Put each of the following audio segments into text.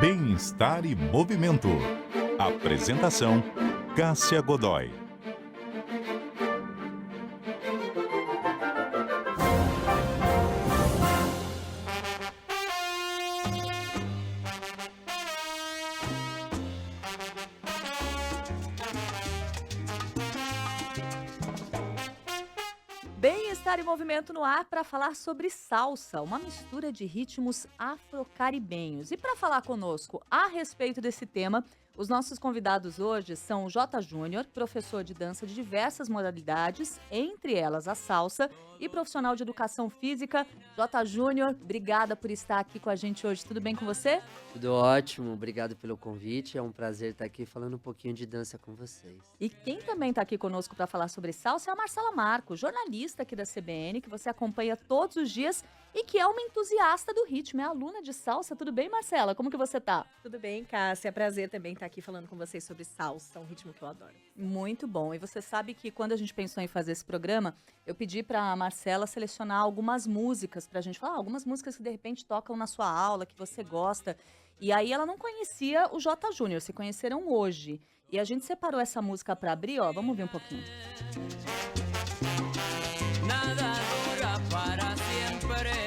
Bem-estar e movimento. Apresentação: Cássia Godoy. Bem-estar e movimento no ar para falar sobre salsa, uma mistura de ritmos afro-caribenhos. E para falar conosco a respeito desse tema, os nossos convidados hoje são o Jota Júnior, professor de dança de diversas modalidades, entre elas a salsa, e profissional de educação física. Jota Júnior, obrigada por estar aqui com a gente hoje. Tudo bem com você? Tudo ótimo, obrigado pelo convite. É um prazer estar aqui falando um pouquinho de dança com vocês. E quem também está aqui conosco para falar sobre salsa é a Marcela Marco, jornalista aqui da CBN, que você acompanha todos os dias e que é uma entusiasta do ritmo, é aluna de salsa. Tudo bem, Marcela? Como que você tá? Tudo bem, Cássia? É prazer também estar aqui falando com vocês sobre salsa, um ritmo que eu adoro. Muito bom. E você sabe que quando a gente pensou em fazer esse programa, eu pedi para a Marcela selecionar algumas músicas pra gente falar, algumas músicas que de repente tocam na sua aula, que você gosta. E aí ela não conhecia o Jota Júnior, se conheceram hoje. E a gente separou essa música para abrir, ó. Vamos ouvir um pouquinho.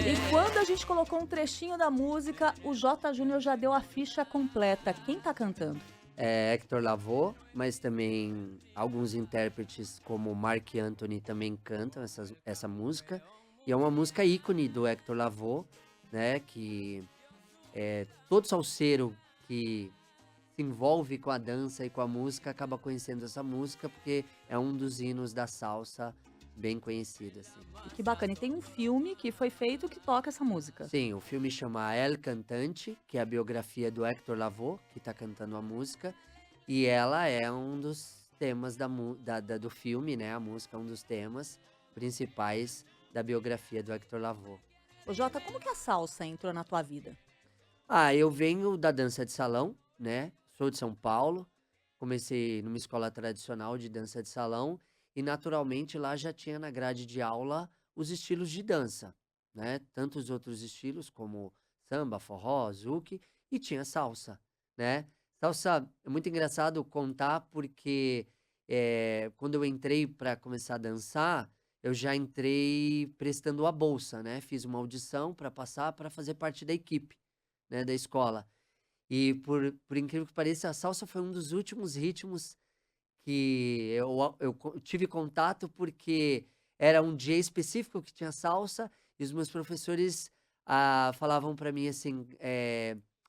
E quando a gente colocou um trechinho da música, o Jota Júnior já deu a ficha completa. Quem tá cantando? É Hector Lavoe, mas também alguns intérpretes como Marc Anthony também cantam essa música. E é uma música ícone do Hector Lavoe, né? Que todo salseiro que se envolve com a dança e com a música acaba conhecendo essa música, porque é um dos hinos da salsa bem conhecido, assim. E que bacana. E tem um filme que foi feito que toca essa música. Sim, o filme chama El Cantante, que é a biografia do Hector Lavoe, que tá cantando a música. E ela é um dos temas do filme, né? A música é um dos temas principais da biografia do Hector Lavoe. Ô Jota, como que a salsa entrou na tua vida? Eu venho da dança de salão, né? Sou de São Paulo, comecei numa escola tradicional de dança de salão e naturalmente lá já tinha na grade de aula os estilos de dança, né? Tantos outros estilos como samba, forró, zouk e tinha salsa, né? Salsa é muito engraçado contar porque quando eu entrei para começar a dançar, eu já entrei prestando a bolsa, né? Fiz uma audição para passar para fazer parte da equipe, né, da escola. E por incrível que pareça, a salsa foi um dos últimos ritmos que eu tive contato, porque era um dia específico que tinha salsa e os meus professores falavam para mim assim,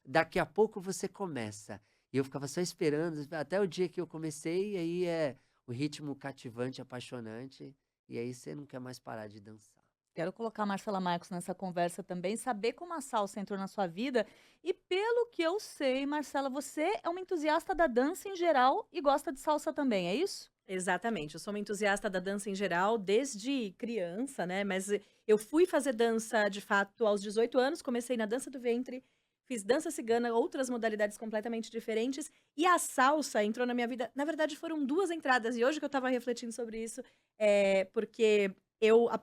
daqui a pouco você começa. E eu ficava só esperando até o dia que eu comecei, e aí é o ritmo cativante, apaixonante, e aí você não quer mais parar de dançar. Quero colocar a Marcela Marcos nessa conversa também, saber como a salsa entrou na sua vida. E pelo que eu sei, Marcela, você é uma entusiasta da dança em geral e gosta de salsa também, é isso? Exatamente, eu sou uma entusiasta da dança em geral desde criança, né? Mas eu fui fazer dança de fato aos 18 anos, comecei na dança do ventre, fiz dança cigana, outras modalidades completamente diferentes, e a salsa entrou na minha vida. Na verdade, foram duas entradas, e hoje que eu tava refletindo sobre isso, porque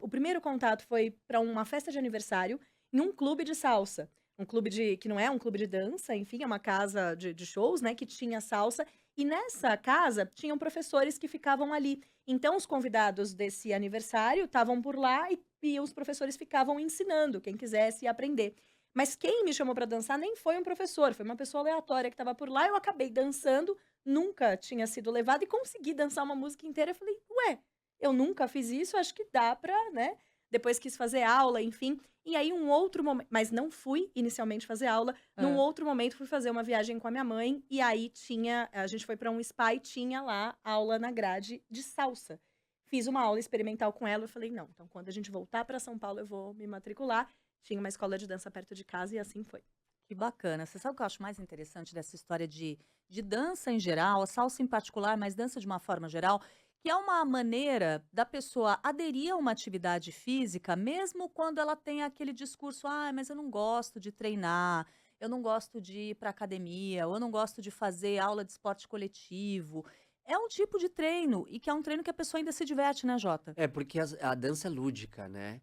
o primeiro contato foi para uma festa de aniversário em um clube de salsa. Um clube que não é um clube de dança, enfim, é uma casa de shows, né, que tinha salsa. E nessa casa tinham professores que ficavam ali. Então, os convidados desse aniversário estavam por lá e os professores ficavam ensinando, quem quisesse aprender. Mas quem me chamou para dançar nem foi um professor, foi uma pessoa aleatória que estava por lá. Eu acabei dançando, nunca tinha sido levada e consegui dançar uma música inteira. Eu falei, ué, eu nunca fiz isso, acho que dá pra, né? Depois quis fazer aula, enfim. E aí, um outro momento, mas não fui inicialmente fazer aula. Num Ah. outro momento, fui fazer uma viagem com a minha mãe. E aí a gente foi pra um spa e tinha lá aula na grade de salsa. Fiz uma aula experimental com ela. Eu falei, não, então quando a gente voltar pra São Paulo, eu vou me matricular. Tinha uma escola de dança perto de casa e assim foi. Que bacana. Você sabe o que eu acho mais interessante dessa história de dança em geral, a salsa em particular, mas dança de uma forma geral, que é uma maneira da pessoa aderir a uma atividade física, mesmo quando ela tem aquele discurso, mas eu não gosto de treinar, eu não gosto de ir para academia, ou eu não gosto de fazer aula de esporte coletivo. É um tipo de treino, e que é um treino que a pessoa ainda se diverte, né, Jota? É, porque a dança é lúdica, né?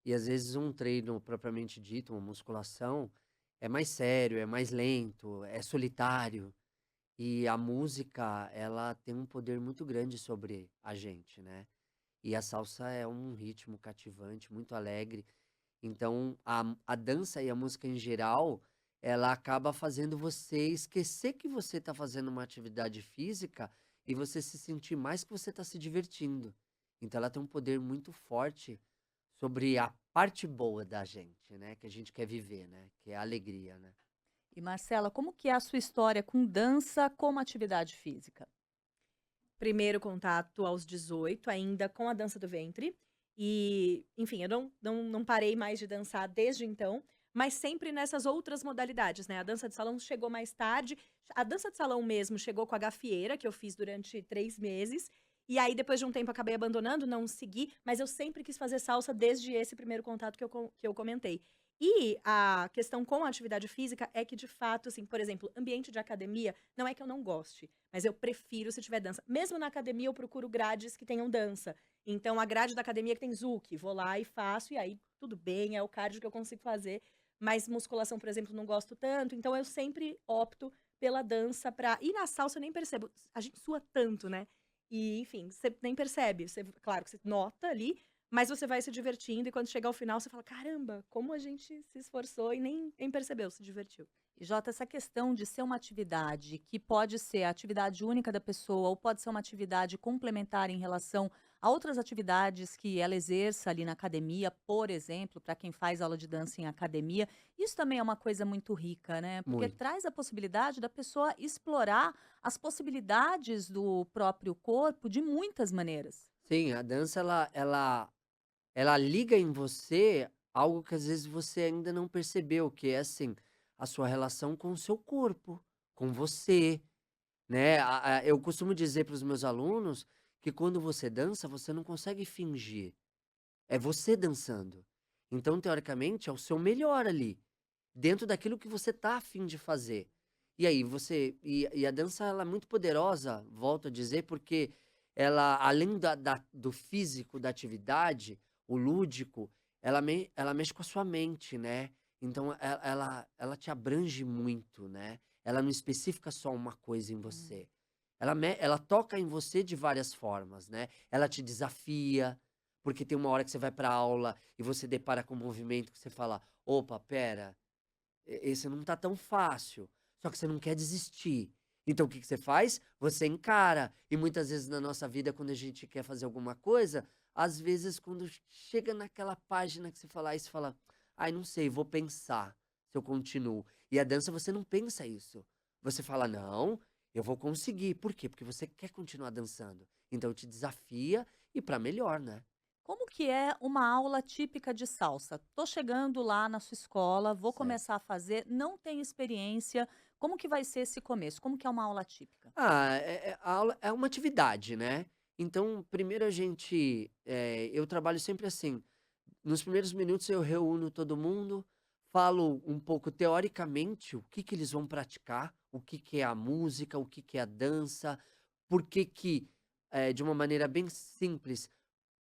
E às vezes um treino propriamente dito, uma musculação, é mais sério, é mais lento, é solitário. E a música, ela tem um poder muito grande sobre a gente, né? E a salsa é um ritmo cativante, muito alegre. Então, a dança e a música em geral, ela acaba fazendo você esquecer que você está fazendo uma atividade física e você se sentir mais que você está se divertindo. Então, ela tem um poder muito forte sobre a parte boa da gente, né? Que a gente quer viver, né? Que é a alegria, né? E Marcela, como que é a sua história com dança como atividade física? Primeiro contato aos 18, ainda com a dança do ventre. E, enfim, eu não parei mais de dançar desde então, mas sempre nessas outras modalidades, né? A dança de salão chegou mais tarde. A dança de salão mesmo chegou com a gafieira, que eu fiz durante 3 meses. E aí, depois de um tempo, acabei abandonando, não segui, mas eu sempre quis fazer salsa desde esse primeiro contato que eu comentei. E a questão com a atividade física é que, de fato, assim, por exemplo, ambiente de academia, não é que eu não goste, mas eu prefiro se tiver dança. Mesmo na academia, eu procuro grades que tenham dança. Então, a grade da academia que tem Zuki, vou lá e faço, e aí tudo bem, é o cardio que eu consigo fazer. Mas musculação, por exemplo, não gosto tanto. Então, eu sempre opto pela dança pra. E na salsa eu nem percebo. A gente sua tanto, né? E, enfim, você nem percebe. Você, claro que você nota ali, mas você vai se divertindo, e quando chegar ao final, você fala: caramba, como a gente se esforçou e nem percebeu, se divertiu. E Jota, essa questão de ser uma atividade que pode ser a atividade única da pessoa ou pode ser uma atividade complementar em relação a outras atividades que ela exerça ali na academia, por exemplo, para quem faz aula de dança em academia, isso também é uma coisa muito rica, né? Porque Muito. traz a possibilidade da pessoa explorar as possibilidades do próprio corpo de muitas maneiras. Sim, a dança, ela liga em você algo que às vezes você ainda não percebeu, que é assim, a sua relação com o seu corpo, com você, né? Eu costumo dizer para os meus alunos que quando você dança, você não consegue fingir. É você dançando. Então, teoricamente, é o seu melhor ali, dentro daquilo que você tá a fim de fazer. E aí e a dança, ela é muito poderosa, volto a dizer, porque ela, além do físico, da atividade, o lúdico, ela mexe com a sua mente, né? Então, ela te abrange muito, né? Ela não especifica só uma coisa em Hum. você. Ela toca em você de várias formas, né? Ela te desafia, porque tem uma hora que você vai pra aula e você depara com um movimento que você fala: opa, pera, esse não tá tão fácil. Só que você não quer desistir. Então o que que você faz? Você encara. E muitas vezes na nossa vida, quando a gente quer fazer alguma coisa, às vezes quando chega naquela página que você fala, aí você fala: ai, não sei, vou pensar se eu continuo. E a dança você não pensa isso. Você fala: não, eu vou conseguir. Por quê? Porque você quer continuar dançando. Então te desafia e pra melhor, né? Como que é uma aula típica de salsa? Tô chegando lá na sua escola, vou Certo. começar a fazer, não tenho experiência. Como que vai ser esse começo? Como que é uma aula típica? Ah, a aula é uma atividade, né? Então, primeiro eu trabalho sempre assim. Nos primeiros minutos eu reúno todo mundo, falo um pouco teoricamente o que que eles vão praticar, o que que é a música, o que que é a dança, por que que, de uma maneira bem simples,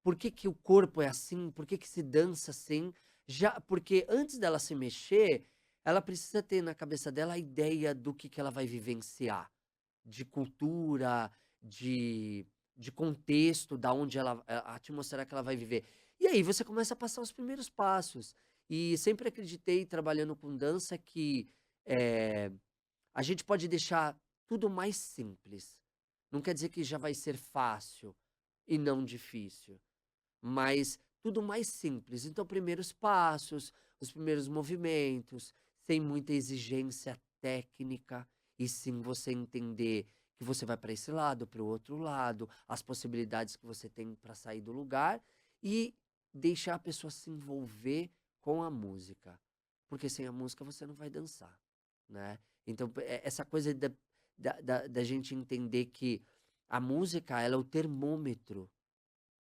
por que que o corpo é assim, por que que se dança assim, já porque antes dela se mexer, ela precisa ter na cabeça dela a ideia do que ela vai vivenciar, de cultura, de contexto, da onde a atmosfera que ela vai viver. E aí você começa a passar os primeiros passos. E sempre acreditei, trabalhando com dança, que eh, a gente pode deixar tudo mais simples. Não quer dizer que já vai ser fácil e não difícil, mas tudo mais simples. Então, primeiros passos, os primeiros movimentos, sem muita exigência técnica, e sim você entender que você vai para esse lado, para o outro lado, as possibilidades que você tem para sair do lugar e deixar a pessoa se envolver com a música, porque sem a música você não vai dançar, né? Então, essa coisa da gente entender que a música, ela é o termômetro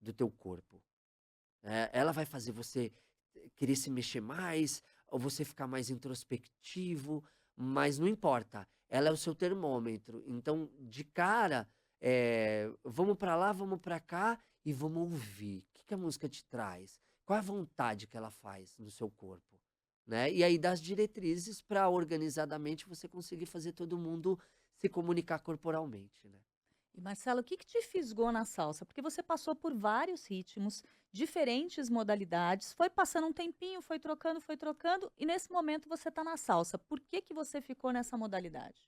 do teu corpo. Ela vai fazer você querer se mexer mais, ou você ficar mais introspectivo, mas não importa, ela é o seu termômetro. Então, de cara, vamos pra lá, vamos pra cá e vamos ouvir. O que que a música te traz? Qual é a vontade que ela faz no seu corpo? né? E aí das diretrizes para organizadamente você conseguir fazer todo mundo se comunicar corporalmente, né? E Marcelo, o que que te fisgou na salsa? Porque você passou por vários ritmos, diferentes modalidades, foi passando um tempinho, foi trocando, e nesse momento você está na salsa. Por que que você ficou nessa modalidade?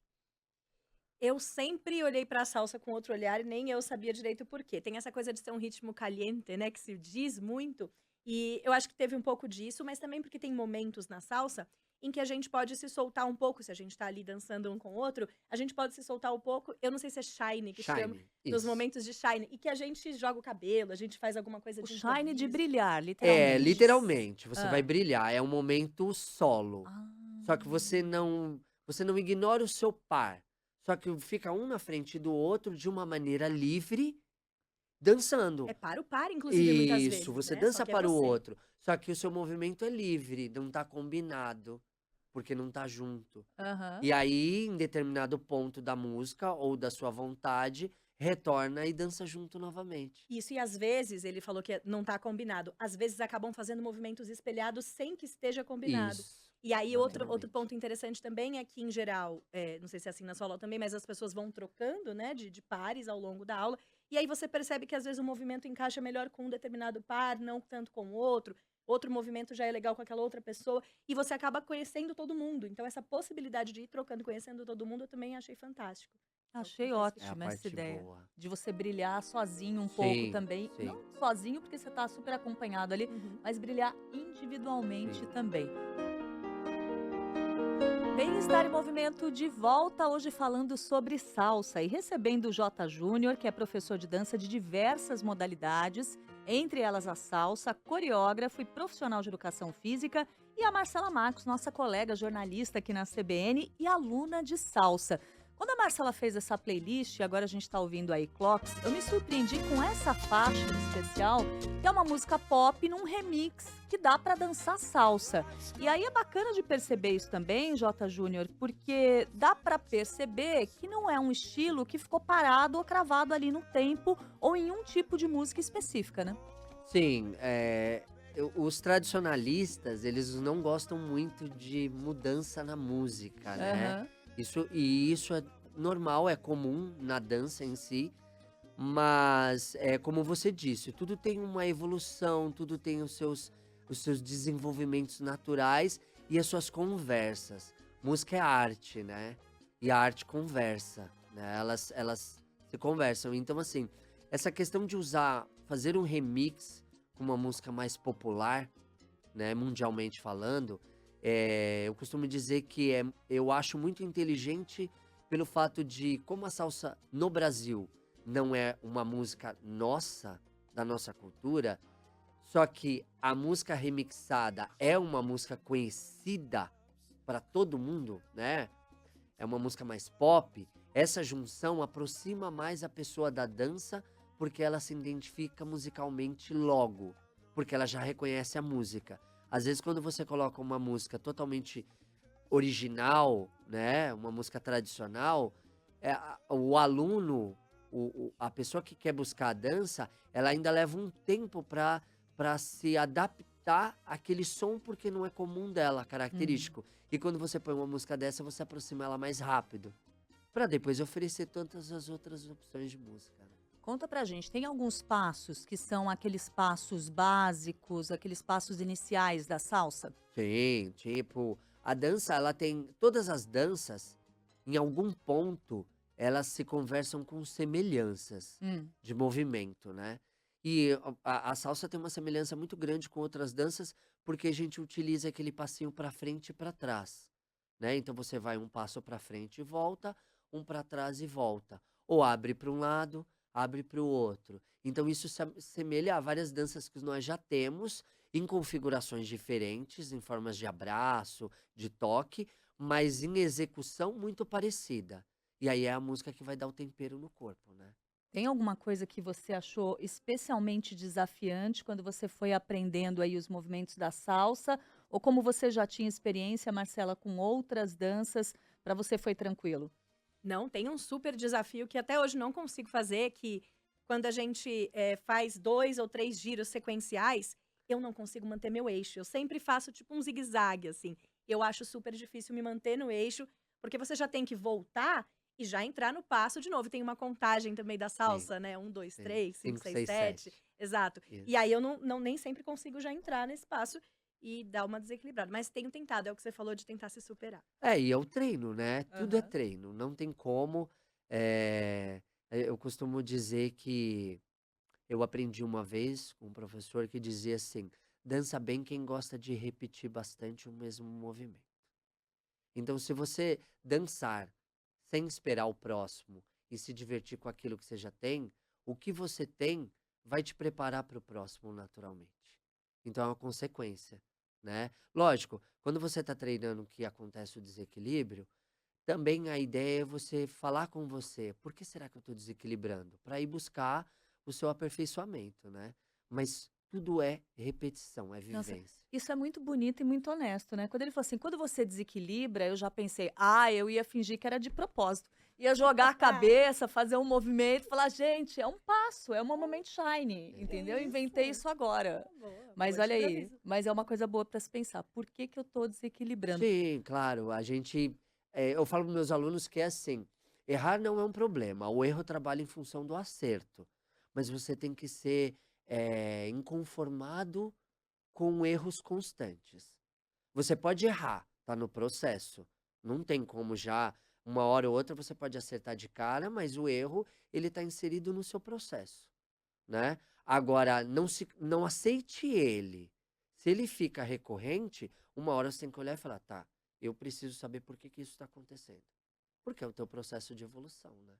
Eu sempre olhei pra salsa com outro olhar e nem eu sabia direito o porquê. Tem essa coisa de ser um ritmo caliente, né, que se diz muito, e eu acho que teve um pouco disso, mas também porque tem momentos na salsa em que a gente pode se soltar um pouco, se a gente tá ali dançando um com o outro, a gente pode se soltar um pouco, eu não sei se é shine que chama, Shine, nos isso. momentos de shine, e que a gente joga o cabelo, a gente faz alguma coisa O de shine de improviso. brilhar, É, literalmente. literalmente, você vai Ah. brilhar, é um momento solo. Ah. Só que você não ignora o seu par. Só que fica um na frente do outro de uma maneira livre, dançando. É para o par, inclusive, muitas Isso, vezes, você né, só dança que é para o você. outro. Só que o seu movimento é livre, não tá combinado, porque não tá junto. Aham. E aí, em determinado ponto da música ou da sua vontade, retorna e dança junto novamente. Isso, e às vezes, ele falou que não tá combinado, às vezes acabam fazendo movimentos espelhados sem que esteja combinado. Isso, E aí, outro naturalmente. ponto interessante também é que, em geral, não sei se é assim na sua aula também, mas as pessoas vão trocando, né, de pares ao longo da aula. E aí você percebe que às vezes o movimento encaixa melhor com um determinado par, não tanto com o outro. Outro movimento já é legal com aquela outra pessoa. E você acaba conhecendo todo mundo. Então, essa possibilidade de ir trocando, conhecendo todo mundo, eu também achei fantástico. Então, Achei confesso que É a ótima essa parte ideia. boa. De você brilhar sozinho um pouco Sim, também. sim, Não sozinho, porque você está super acompanhado ali, Uhum. mas brilhar individualmente sim. também. Bem-estar em movimento de volta, hoje falando sobre salsa e recebendo o J. Júnior, que é professor de dança de diversas modalidades, entre elas a salsa, coreógrafo e profissional de educação física, e a Marcela Marcos, nossa colega jornalista aqui na CBN e aluna de salsa. Quando a Marcela fez essa playlist, e agora a gente está ouvindo aí Clocks, eu me surpreendi com essa faixa em especial, que é uma música pop num remix que dá para dançar salsa. E aí é bacana de perceber isso também, J. Júnior, porque dá para perceber que não é um estilo que ficou parado ou cravado ali no tempo ou em um tipo de música específica, né? Sim, os tradicionalistas, eles não gostam muito de mudança na música, né? Aham. Isso é normal, é comum na dança em si, mas é como você disse, tudo tem uma evolução, tudo tem os seus desenvolvimentos naturais e as suas conversas. Música é arte, né? E a arte conversa, né? Elas se conversam. Então, assim, essa questão de fazer um remix com uma música mais popular, né, mundialmente falando, eu costumo dizer que eu acho muito inteligente pelo fato de, como a salsa no Brasil não é uma música nossa, da nossa cultura, só que a música remixada é uma música conhecida para todo mundo, né? É uma música mais pop. Essa junção aproxima mais a pessoa da dança porque ela se identifica musicalmente logo, porque ela já reconhece a música. Às vezes, quando você coloca uma música totalmente original, né, uma música tradicional, o aluno, a pessoa que quer buscar a dança, ela ainda leva um tempo para se adaptar àquele som, porque não é comum dela, Uhum. característico. E quando você põe uma música dessa, você aproxima ela mais rápido, para depois oferecer tantas as outras opções de música, né? Conta pra gente, tem alguns passos que são aqueles passos básicos, aqueles passos iniciais da salsa? Sim, tipo, a dança, ela tem. Todas as danças, em algum ponto, elas se conversam com semelhanças Hum. de movimento, né? E a salsa tem uma semelhança muito grande com outras danças, porque a gente utiliza aquele passinho para frente e para trás, né? Então você vai um passo para frente e volta, um para trás e volta. Ou abre para um lado, abre para o outro. Então isso se assemelha a várias danças que nós já temos em configurações diferentes, em formas de abraço, de toque, mas em execução muito parecida. E aí é a música que vai dar o tempero no corpo, né? Tem alguma coisa que você achou especialmente desafiante quando você foi aprendendo aí os movimentos da salsa? Ou como você já tinha experiência, Marcela, com outras danças, para você foi tranquilo? Não, tem um super desafio que até hoje não consigo fazer, que quando a gente faz 2 ou 3 giros sequenciais, eu não consigo manter meu eixo. Eu sempre faço tipo um zigue-zague, assim. Eu acho super difícil me manter no eixo, porque você já tem que voltar e já entrar no passo de novo. Tem uma contagem também da Sim, salsa, né? 1, 2, sim. 3, 5, 5, 6, 6, 7. 7. Exato. E Isso. aí eu nem sempre consigo já entrar nesse passo e dar uma desequilibrada. Mas tenho tentado, é o que você falou de tentar se superar. E é o treino, né? Tudo é Aham. treino, não tem como. eh, eu costumo dizer que eu aprendi uma vez com um professor que dizia assim: dança bem quem gosta de repetir bastante o mesmo movimento. Então, se você dançar sem esperar o próximo e se divertir com aquilo que você já tem, o que você tem vai te preparar para o próximo naturalmente. Então, é uma consequência, né? Lógico, quando você está treinando que acontece o desequilíbrio, também a ideia é você falar com você, por que será que eu estou desequilibrando? Para ir buscar o seu aperfeiçoamento, né? Mas tudo é repetição, é Nossa, vivência. isso é muito bonito e muito honesto, né? Quando ele falou assim, quando você desequilibra, eu já pensei, eu ia fingir que era de propósito. Ia jogar a cabeça, fazer um movimento, falar, gente, é um passo, é uma moment shine, entendeu? Eu inventei Isso. isso agora. Boa, Mas boa de olha aí, improviso. mas é uma coisa boa para se pensar. Por que que eu tô desequilibrando? Sim, claro, eu falo para meus alunos que é assim, errar não é um problema, o erro trabalha em função do acerto, mas você tem que ser inconformado com erros constantes. Você pode errar, tá no processo. Não tem como já, uma hora ou outra você pode acertar de cara, mas o erro, ele tá inserido no seu processo, né? Agora, não aceite ele. Se ele fica recorrente, uma hora você tem que olhar e falar, tá, eu preciso saber por que que isso está acontecendo. Porque é o teu processo de evolução, né?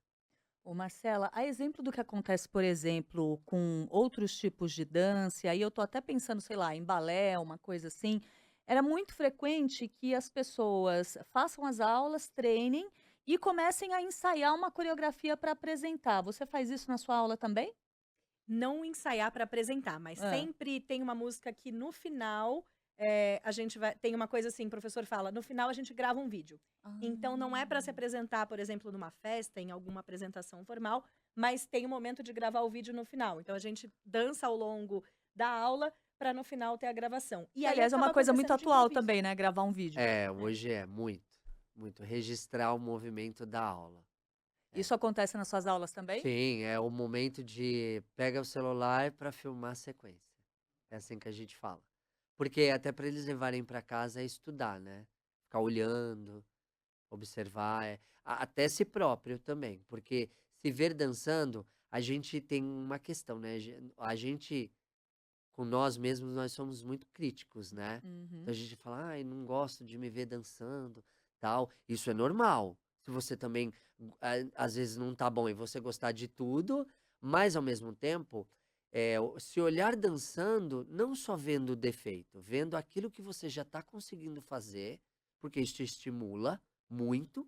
Ô Marcela, a exemplo do que acontece, por exemplo, com outros tipos de dança, e aí eu tô até pensando, sei lá, em balé, uma coisa assim, era muito frequente que as pessoas façam as aulas, treinem e comecem a ensaiar uma coreografia para apresentar. Você faz isso na sua aula também? Não ensaiar para apresentar, mas Hã. sempre tem uma música que no final, a gente vai tem uma coisa assim, o professor fala: "No final a gente grava um vídeo". Então não é para se Ah. apresentar, por exemplo, numa festa, em alguma apresentação formal, mas tem o momento de gravar o vídeo no final. Então a gente dança ao longo da aula para no final ter a gravação. E Que aí aliás é uma acaba coisa muito acontecendo de atual improviso. também, né, gravar um vídeo. É. Hoje é muito, muito. Registrar o movimento da aula. É. Isso acontece nas suas aulas também? Sim, é o momento de pega o celular para filmar a sequência. É assim que a gente fala. Porque até para eles levarem para casa é estudar, né? Ficar olhando, observar, até si próprio também, porque se ver dançando, a gente tem uma questão, né? A gente com nós mesmos nós somos muito críticos, né? Então Uhum. a gente fala, ai, não gosto de me ver dançando, tal. Isso é normal. Se você também às vezes não tá bom e você gostar de tudo, mas ao mesmo tempo, se olhar dançando, não só vendo o defeito, vendo aquilo que você já está conseguindo fazer, porque isso te estimula muito,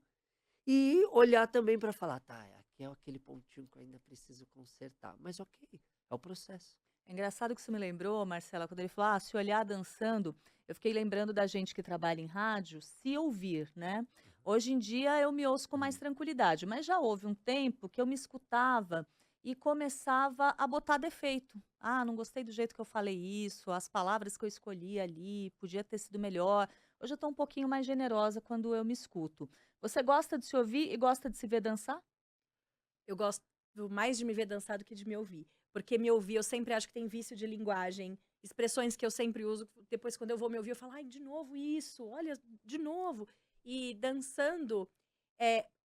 e olhar também para falar, tá, aqui é aquele pontinho que eu ainda preciso consertar. Mas ok, é o processo. É engraçado que isso me lembrou, Marcela, quando ele falou: se olhar dançando, eu fiquei lembrando da gente que trabalha em rádio, se ouvir, né? Hoje em dia eu me ouço com mais Uhum. tranquilidade, mas já houve um tempo que eu me escutava e começava a botar defeito. Não gostei do jeito que eu falei isso, as palavras que eu escolhi ali, podia ter sido melhor. Hoje eu estou um pouquinho mais generosa quando eu me escuto. Você gosta de se ouvir e gosta de se ver dançar? Eu gosto mais de me ver dançar do que de me ouvir. Porque me ouvir, eu sempre acho que tem vício de linguagem, expressões que eu sempre uso. Depois, quando eu vou me ouvir, eu falo, ai, de novo isso, olha, de novo. E dançando,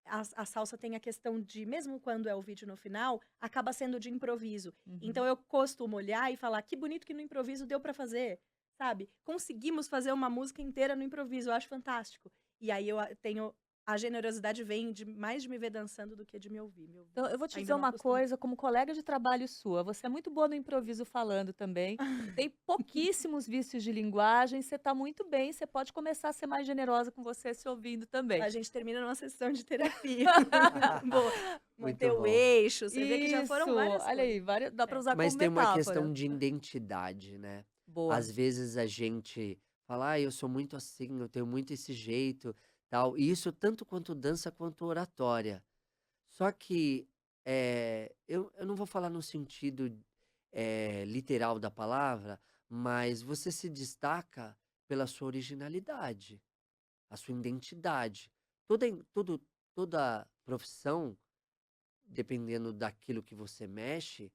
a salsa tem a questão de, mesmo quando é o vídeo no final, acaba sendo de improviso. Uhum. Então eu costumo olhar e falar, que bonito que no improviso deu pra fazer, sabe? Conseguimos fazer uma música inteira no improviso, eu acho fantástico. E aí tenho a generosidade vem de mais de me ver dançando do que de me ouvir. Me Então, ouvir eu vou te dizer ainda não uma acostumei. coisa, como colega de trabalho sua, você é muito boa no improviso falando também, tem pouquíssimos vícios de linguagem, você está muito bem, você pode começar a ser mais generosa com você se ouvindo também. A gente termina numa sessão de terapia. Boa. Manter Muito o bom. eixo, você vê que já Isso, foram várias olha aí, coisas. dá para É. usar como Mas tem uma questão metáfora. de identidade, né? Boa. Às vezes a gente fala, eu sou muito assim, eu tenho muito esse jeito, tal. E isso tanto quanto dança quanto oratória. Só que eu não vou falar no sentido literal da palavra, mas você se destaca pela sua originalidade, a sua identidade. Toda profissão, dependendo daquilo que você mexe,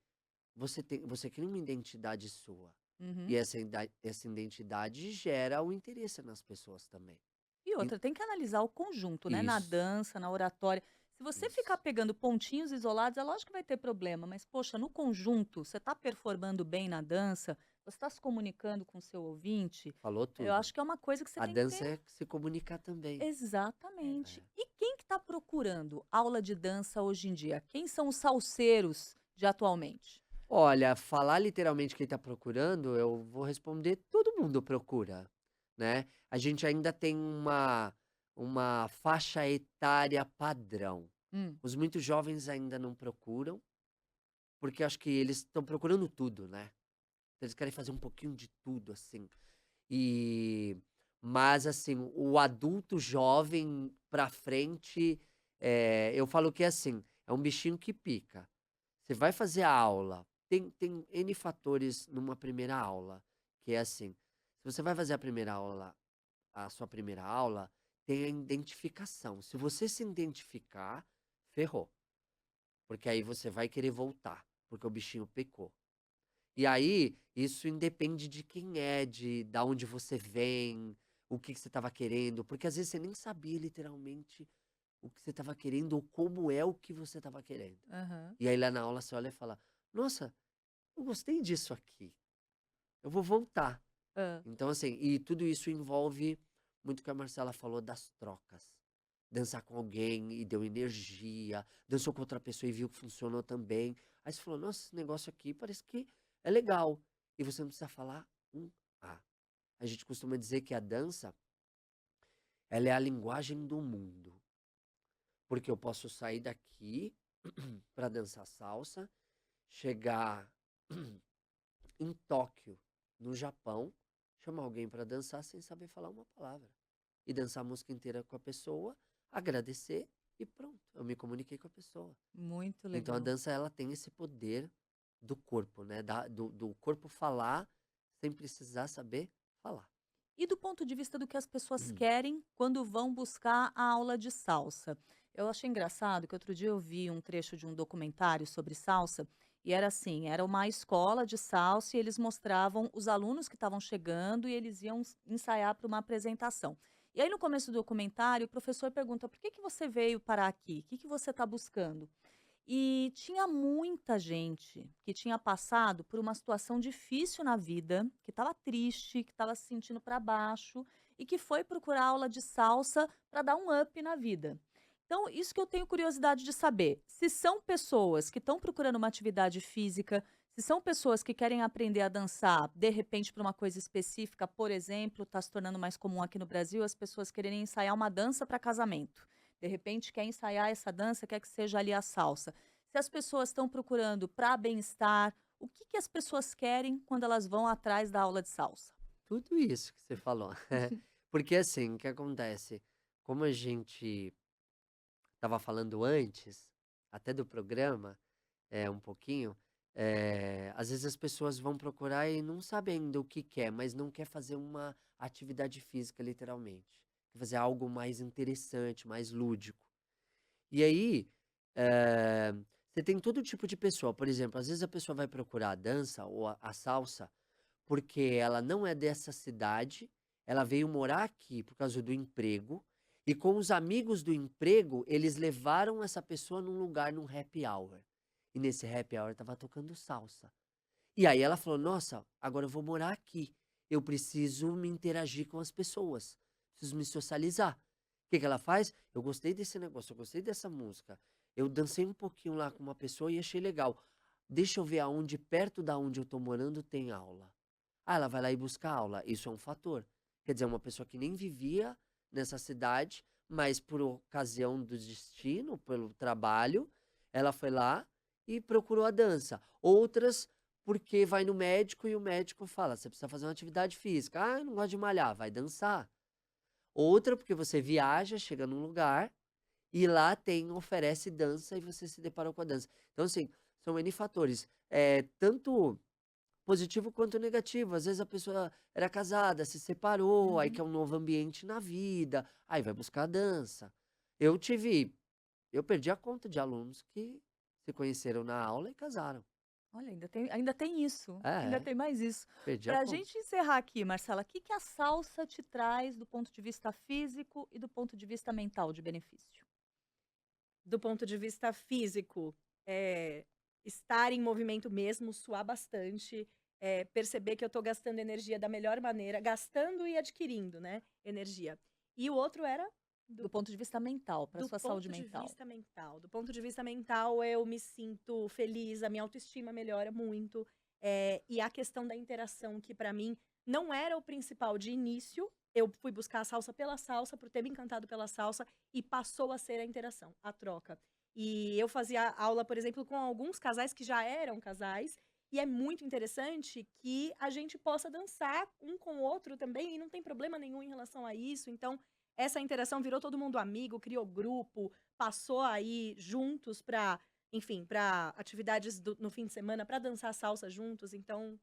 você cria uma identidade sua. E Uhum. essa identidade gera o interesse nas pessoas também. E E- outra, tem que analisar o conjunto, né? Na Isso, dança, na oratória. Se você ficar isso. pegando pontinhos isolados, é lógico que vai ter problema, mas, poxa, no conjunto, você está performando bem na dança, você está se comunicando com o seu ouvinte, Falou eu tudo. acho que é uma coisa que você A tem que dança ter. é se comunicar também. Exatamente. É. E quem que está procurando aula de dança hoje em dia? Quem são os salseiros de atualmente? Olha, falar literalmente quem tá procurando, eu vou responder, todo mundo procura, né? A gente ainda tem uma faixa etária padrão. Hum, Os muito jovens ainda não procuram, porque acho que eles estão procurando tudo, né? Eles querem fazer um pouquinho de tudo, assim. E, mas, assim, o adulto jovem pra frente, eu falo que é assim, é um bichinho que pica. Você vai fazer a aula, tem N fatores numa primeira aula, que é assim, se você vai fazer a sua primeira aula, tem a identificação. Se você se identificar, ferrou. Porque aí você vai querer voltar, porque o bichinho pecou. E aí, isso independe de quem é, de da onde você vem, o que você estava querendo, porque às vezes você nem sabia literalmente o que você estava querendo ou como é o que você estava querendo. aham. E aí lá na aula você olha e fala: Nossa, eu gostei disso aqui, eu vou voltar. Ah, Então, assim, e tudo isso envolve muito o que a Marcela falou das trocas. Dançar com alguém e deu energia, dançou com outra pessoa e viu que funcionou também. Aí você falou: Nossa, esse negócio aqui parece que é legal. E você não precisa falar um A. A gente costuma dizer que a dança, ela é a linguagem do mundo. Porque eu posso sair daqui para dançar salsa, chegar em Tóquio, no Japão, chamar alguém para dançar sem saber falar uma palavra. E dançar a música inteira com a pessoa, agradecer e pronto, eu me comuniquei com a pessoa. muito Então a legal. dança ela tem esse poder do corpo, né? Do corpo falar sem precisar saber falar. E do ponto de vista do que as pessoas querem quando vão buscar a aula de salsa? Eu achei engraçado que outro dia eu vi um trecho de um documentário sobre salsa e era assim, era uma escola de salsa e eles mostravam os alunos que estavam chegando e eles iam ensaiar para uma apresentação. E aí no começo do documentário o professor pergunta: por que que você veio parar aqui? O que que você está buscando? E tinha muita gente que tinha passado por uma situação difícil na vida, que estava triste, que estava se sentindo para baixo e que foi procurar aula de salsa para dar um up na vida. Então, isso que eu tenho curiosidade de saber, se são pessoas que estão procurando uma atividade física, se são pessoas que querem aprender a dançar, de repente, para uma coisa específica, por exemplo, está se tornando mais comum aqui no Brasil as pessoas quererem ensaiar uma dança para casamento. De repente, quer ensaiar essa dança, quer que seja ali a salsa. Se as pessoas estão procurando para bem-estar, o que que as pessoas querem quando elas vão atrás da aula de salsa? Tudo isso que você falou. Porque assim, o que acontece? Como a gente estava falando antes, até do programa, um pouquinho, às vezes as pessoas vão procurar e não sabem ainda o que quer, mas não quer fazer uma atividade física, literalmente. Quer fazer algo mais interessante, mais lúdico. E aí, eh, você tem todo tipo de pessoa. Por exemplo, às vezes a pessoa vai procurar a dança ou a salsa porque ela não é dessa cidade, ela veio morar aqui por causa do emprego, e com os amigos do emprego, eles levaram essa pessoa num lugar, num happy hour. E nesse happy hour tava tocando salsa. E aí ela falou: Nossa, agora eu vou morar aqui. Eu preciso me interagir com as pessoas. Preciso me socializar. O que que ela faz? Eu gostei desse negócio, eu gostei dessa música. Eu dancei um pouquinho lá com uma pessoa e achei legal. Deixa eu ver aonde, perto da onde eu tô morando, tem aula. Ah, ela vai lá e busca aula. Isso é um fator. Quer dizer, uma pessoa que nem vivia nessa cidade, mas por ocasião do destino, pelo trabalho, ela foi lá e procurou a dança. Outras porque vai no médico e o médico fala: você precisa fazer uma atividade física. Ah, eu não gosto de malhar, vai dançar. Outra porque você viaja, chega num lugar e lá oferece dança e você se deparou com a dança. Então, assim, são N fatores. Tanto positivo quanto negativo. Às vezes a pessoa era casada, se separou, aí Uhum. quer um novo ambiente na vida, aí vai buscar a dança. Eu perdi a conta de alunos que se conheceram na aula e casaram. Olha, ainda tem isso, ainda É, tem mais isso. perdi a Para a conta. gente encerrar aqui, Marcela, o que que a salsa te traz do ponto de vista físico e do ponto de vista mental de benefício? Do ponto de vista físico, estar em movimento mesmo, suar bastante, perceber que eu tô gastando energia da melhor maneira, gastando e adquirindo, né, energia. E o outro era Do ponto de vista mental, para do sua ponto saúde de mental. vista mental. Do ponto de vista mental, eu me sinto feliz, a minha autoestima melhora muito. E a questão da interação, que pra mim não era o principal de início. Eu fui buscar a salsa pela salsa, por ter me encantado pela salsa, e passou a ser a interação, a troca. E eu fazia aula, por exemplo, com alguns casais que já eram casais, e é muito interessante que a gente possa dançar um com o outro também, e não tem problema nenhum em relação a isso. Então, essa interação virou todo mundo amigo, criou grupo, passou aí juntos pra, enfim, pra atividades no fim de semana, pra dançar salsa juntos. Então,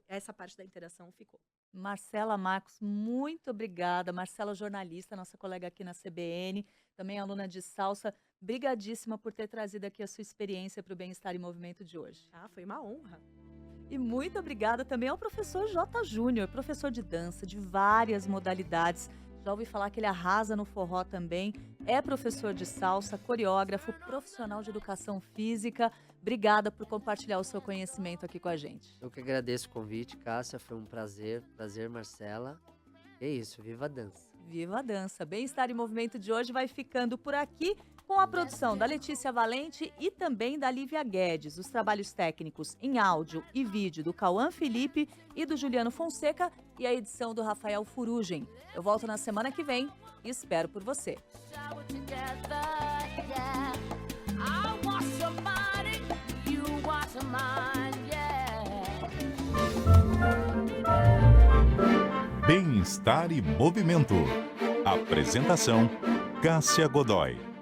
essa parte da interação ficou. Marcela Marcos, muito obrigada. Marcela, jornalista, nossa colega aqui na CBN, também aluna de salsa. Brigadíssima por ter trazido aqui a sua experiência para o Bem-Estar em Movimento de hoje. Ah, foi uma honra. E muito obrigada também ao professor J. Júnior, professor de dança de várias modalidades. Já ouvi falar que ele arrasa no forró também. É professor de salsa, coreógrafo, profissional de educação física. Obrigada por compartilhar o seu conhecimento aqui com a gente. Eu que agradeço o convite, Cássia, foi um prazer. Prazer, Marcela. É isso, viva a dança. Viva a dança! Bem-Estar em Movimento de hoje vai ficando por aqui com a produção da Letícia Valente e também da Lívia Guedes. Os trabalhos técnicos em áudio e vídeo do Cauã Felipe e do Juliano Fonseca e a edição do Rafael Furugem. Eu volto na semana que vem e espero por você. Bem-Estar e Movimento. Apresentação: Cássia Godoy.